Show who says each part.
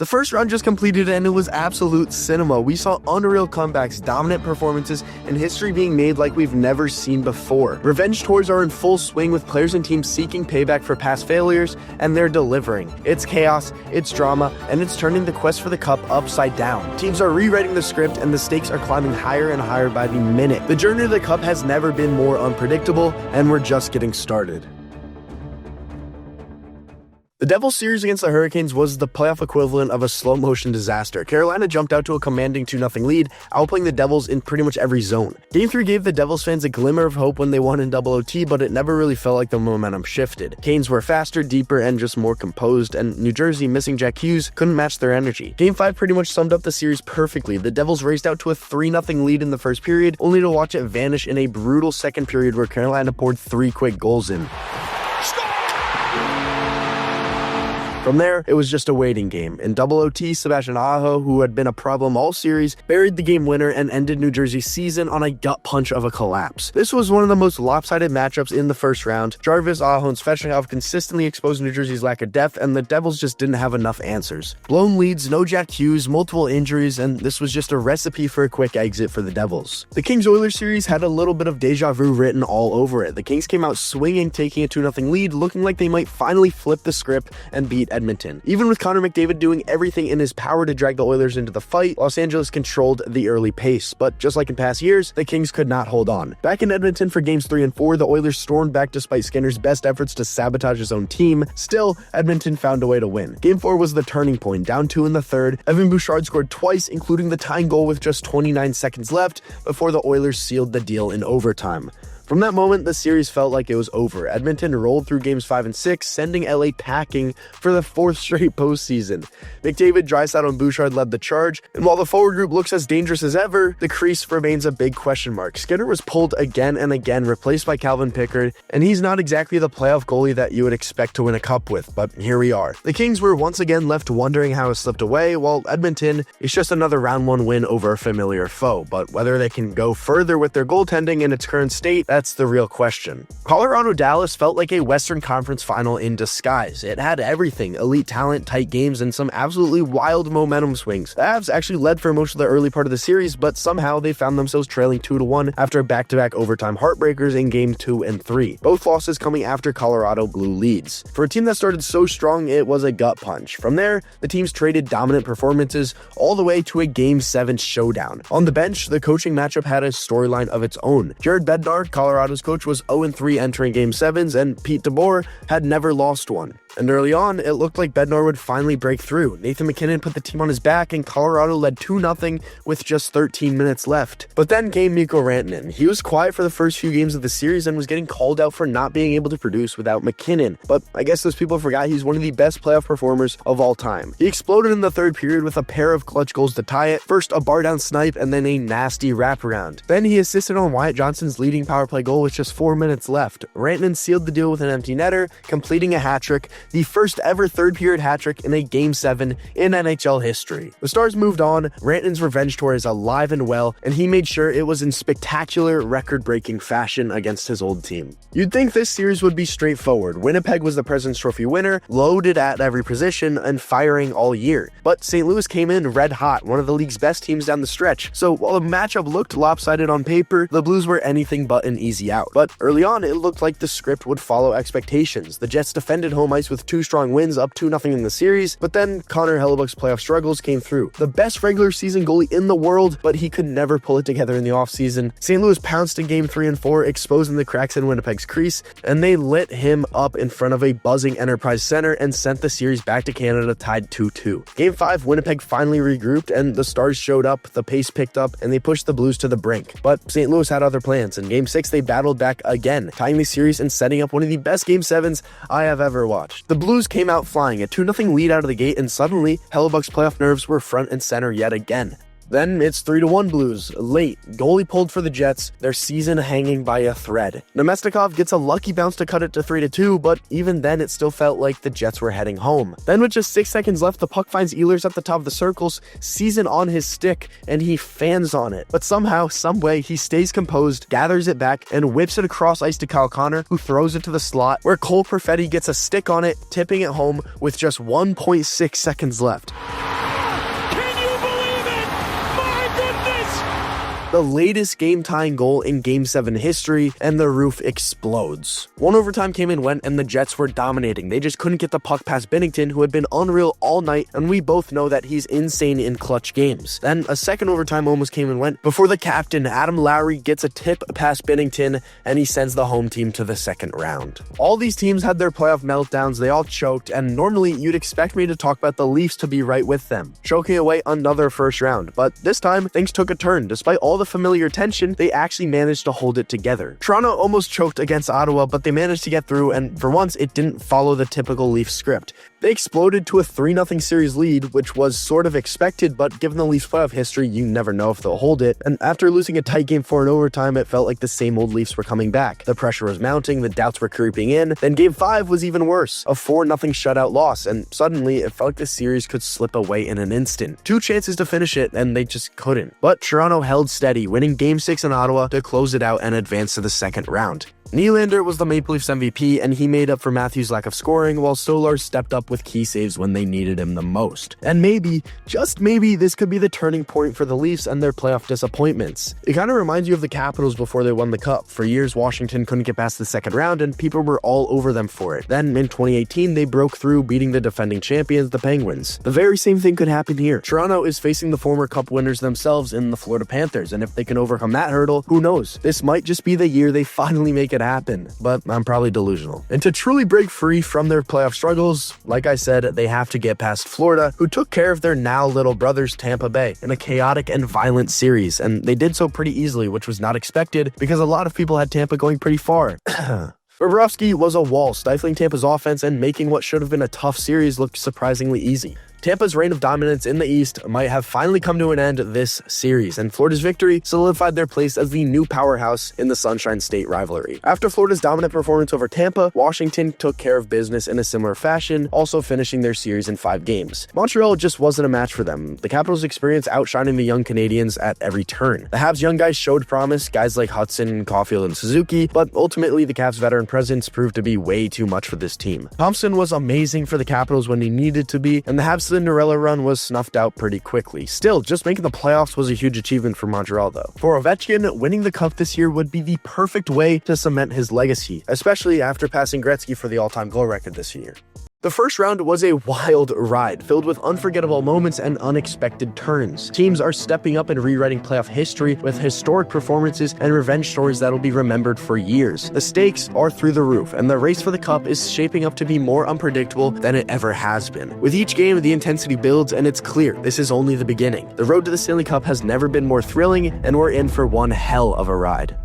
Speaker 1: The first round just completed and it was absolute cinema. We saw unreal comebacks, dominant performances, and history being made like we've never seen before. Revenge tours are in full swing with players and teams seeking payback for past failures, and they're delivering. It's chaos, it's drama, and it's turning the quest for the cup upside down. Teams are rewriting the script and the stakes are climbing higher and higher by the minute. The journey to the cup has never been more unpredictable, and we're just getting started. The Devils series against the Hurricanes was the playoff equivalent of a slow-motion disaster. Carolina jumped out to a commanding 2-0 lead, outplaying the Devils in pretty much every zone. Game 3 gave the Devils fans a glimmer of hope when they won in double OT, but it never really felt like the momentum shifted. Canes were faster, deeper, and just more composed, and New Jersey, missing Jack Hughes, couldn't match their energy. Game 5 pretty much summed up the series perfectly. The Devils raced out to a 3-0 lead in the first period, only to watch it vanish in a brutal second period where Carolina poured 3 quick goals in. From there, it was just a waiting game. In double OT, Sebastian Aho, who had been a problem all series, buried the game winner and ended New Jersey's season on a gut punch of a collapse. This was one of the most lopsided matchups in the first round. Jarvis, Aho, and Svechnikov consistently exposed New Jersey's lack of depth, and the Devils just didn't have enough answers. Blown leads, no Jack Hughes, multiple injuries, and this was just a recipe for a quick exit for the Devils. The Kings-Oilers series had a little bit of deja vu written all over it. The Kings came out swinging, taking a 2-0 lead, looking like they might finally flip the script and beat Edmonton. Even with Connor McDavid doing everything in his power to drag the Oilers into the fight, Los Angeles controlled the early pace, but just like in past years, the Kings could not hold on. Back in Edmonton for games 3 and 4, the Oilers stormed back despite Skinner's best efforts to sabotage his own team. Still, Edmonton found a way to win. Game 4 was the turning point, down 2 in the third. Evan Bouchard scored twice, including the tying goal with just 29 seconds left, before the Oilers sealed the deal in overtime. From that moment, the series felt like it was over. Edmonton rolled through games 5 and 6, sending LA packing for the 4th straight postseason. McDavid, Draisaitl, and Bouchard led the charge, and while the forward group looks as dangerous as ever, the crease remains a big question mark. Skinner was pulled again and again, replaced by Calvin Pickard, and he's not exactly the playoff goalie that you would expect to win a cup with, but here we are. The Kings were once again left wondering how it slipped away, while Edmonton is just another round 1 win over a familiar foe, but whether they can go further with their goaltending in its current state, that's the real question. Colorado-Dallas felt like a Western Conference final in disguise. It had everything: elite talent, tight games, and some absolutely wild momentum swings. The Avs actually led for most of the early part of the series, but somehow they found themselves trailing 2-1 after back-to-back overtime heartbreakers in game 2 and 3. Both losses coming after Colorado blew leads. For a team that started so strong, it was a gut punch. From there, the teams traded dominant performances all the way to a game 7 showdown. On the bench, the coaching matchup had a storyline of its own. Jared Bednar, Colorado's coach, was 0-3 entering Game 7s, and Pete DeBoer had never lost one. And early on, it looked like Bednar would finally break through. Nathan MacKinnon put the team on his back, and Colorado led 2-0 with just 13 minutes left. But then came Mikko Rantanen. He was quiet for the first few games of the series and was getting called out for not being able to produce without MacKinnon. But I guess those people forgot he's one of the best playoff performers of all time. He exploded in the third period with a pair of clutch goals to tie it. First a bar-down snipe and then a nasty wraparound. Then he assisted on Wyatt Johnson's leading power play goal with just 4 minutes left. Rantanen sealed the deal with an empty netter, completing a hat-trick, the first ever third-period hat-trick in a Game 7 in NHL history. The Stars moved on, Rantanen's revenge tour is alive and well, and he made sure it was in spectacular, record-breaking fashion against his old team. You'd think this series would be straightforward. Winnipeg was the President's Trophy winner, loaded at every position, and firing all year. But St. Louis came in red hot, one of the league's best teams down the stretch. So while the matchup looked lopsided on paper, the Blues were anything but an easy out. But early on, it looked like the script would follow expectations. The Jets defended home ice with 2 strong wins, up 2-0 in the series, but then Connor Hellebuyck's playoff struggles came through. The best regular season goalie in the world, but he could never pull it together in the offseason. St. Louis pounced in game 3 and 4, exposing the cracks in Winnipeg's crease, and they lit him up in front of a buzzing Enterprise Center and sent the series back to Canada tied 2-2. Game 5, Winnipeg finally regrouped, and the Stars showed up, the pace picked up, and they pushed the Blues to the brink. But St. Louis had other plans. In Game 6, they battled back again, tying the series and setting up one of the best Game 7s I have ever watched. The Blues came out flying, a 2-0 lead out of the gate, and suddenly, Hellebuyck's playoff nerves were front and center yet again. Then it's 3-1 Blues. Late, goalie pulled for the Jets, their season hanging by a thread. Nemestikov gets a lucky bounce to cut it to 3-2, but even then it still felt like the Jets were heading home. Then with just 6 seconds left, the puck finds Ehlers at the top of the circles, season on his stick, and he fans on it. But somehow, someway, he stays composed, gathers it back, and whips it across ice to Kyle Connor, who throws it to the slot, where Cole Perfetti gets a stick on it, tipping it home with just 1.6 seconds left. the latest game-tying goal in Game 7 history, and the roof explodes. One overtime came and went, and the Jets were dominating. They just couldn't get the puck past Binnington, who had been unreal all night, and we both know that he's insane in clutch games. Then a second overtime almost came and went before the captain, Adam Lowry, gets a tip past Binnington, and he sends the home team to the second round. All these teams had their playoff meltdowns, they all choked, and normally you'd expect me to talk about the Leafs to be right with them, choking away another first round, but this time things took a turn. Despite all the familiar tension, they actually managed to hold it together. Toronto almost choked against Ottawa, but they managed to get through, and for once it didn't follow the typical Leafs script. They exploded to a 3-0 series lead, which was sort of expected, but given the Leafs playoff history, you never know if they'll hold it, and after losing a tight Game 4 in overtime, it felt like the same old Leafs were coming back. The pressure was mounting, the doubts were creeping in, then Game 5 was even worse, a 4-0 shutout loss, and suddenly it felt like the series could slip away in an instant. 2 chances to finish it, and they just couldn't. But Toronto held steady, winning Game 6 in Ottawa to close it out and advance to the second round. Nylander was the Maple Leafs MVP, and he made up for Matthews' lack of scoring, while Stolarz stepped up with key saves when they needed him the most. And maybe, just maybe, this could be the turning point for the Leafs and their playoff disappointments. It kind of reminds you of the Capitals before they won the Cup. For years, Washington couldn't get past the second round, and people were all over them for it. Then, in 2018, they broke through, beating the defending champions, the Penguins. The very same thing could happen here. Toronto is facing the former Cup winners themselves in the Florida Panthers, and if they can overcome that hurdle, who knows? This might just be the year they finally make it happen, but I'm probably delusional. And to truly break free from their playoff struggles, like I said, they have to get past Florida, who took care of their now little brothers Tampa Bay in a chaotic and violent series, and they did so pretty easily, which was not expected because a lot of people had Tampa going pretty far. Bobrovsky was a wall, stifling Tampa's offense and making what should have been a tough series look surprisingly easy. Tampa's reign of dominance in the East might have finally come to an end this series, and Florida's victory solidified their place as the new powerhouse in the Sunshine State rivalry. After Florida's dominant performance over Tampa, Washington took care of business in a similar fashion, also finishing their series in 5 games. Montreal just wasn't a match for them. The Capitals' experience outshining the young Canadians at every turn. The Habs' young guys showed promise, guys like Hudson, Caulfield, and Suzuki, but ultimately the Caps' veteran presence proved to be way too much for this team. Thompson was amazing for the Capitals when he needed to be, and the Habs' Cinderella run was snuffed out pretty quickly. Still, just making the playoffs was a huge achievement for Montreal though. For Ovechkin, winning the Cup this year would be the perfect way to cement his legacy, especially after passing Gretzky for the all-time goal record this year. The first round was a wild ride, filled with unforgettable moments and unexpected turns. Teams are stepping up and rewriting playoff history with historic performances and revenge stories that'll be remembered for years. The stakes are through the roof, and the race for the Cup is shaping up to be more unpredictable than it ever has been. With each game, the intensity builds, and it's clear this is only the beginning. The road to the Stanley Cup has never been more thrilling, and we're in for one hell of a ride.